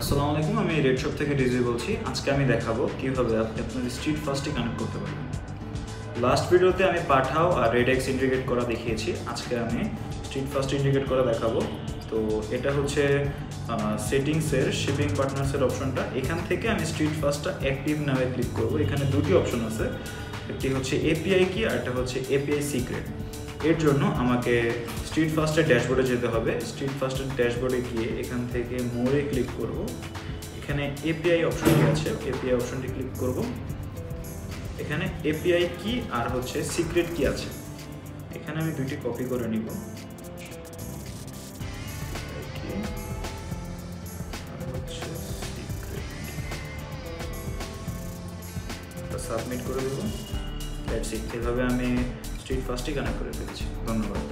আসসালামু আলাইকুম, আমি রেড শপ থেকে ডিজি বলছি। আজকে আমি দেখাবো কিভাবে আপনি আপনার স্ট্রিট ফাস্টে কানেক্ট করতে পারবেন। লাস্ট ভিডিওতে আমি পাঠাও আর রেডএক্স ইন্টিগ্রেট করা দেখিয়েছি। আজকে আমি স্ট্রিট ফাস্ট ইন্টিগ্রেট করা দেখাবো। তো এটা হচ্ছে সেটিংসের শিপিং পার্টনার্সের অপশনটা। এখান থেকে আমি স্ট্রিট ফাস্টটা অ্যাক্টিভ নামে ক্লিক করব। এখানে দুটি অপশন আছে, একটি হচ্ছে এপিআই কি আর একটা হচ্ছে এপিআই সিক্রেট। এর জন্য আমাকে স্ট্রিট ফাস্টের ড্যাশবোর্ডে যেতে হবে। স্ট্রিট ফাস্টের ড্যাশবোর্ডে গিয়ে এখান থেকে মোরে ক্লিক করব। এখানে এপিআই অপশনটি আছে, এপিআই অপশনটি ক্লিক করব। এখানে এপিআই কি আর হচ্ছে সিক্রেট কি আছে, এখানে আমি দুইটি কপি করে নিব। সাবমিট করে দেবো। That's it. এভাবে আমি স্ট্রিট ফাস্টই কানেক্ট করে ফেলেছি। ধন্যবাদ।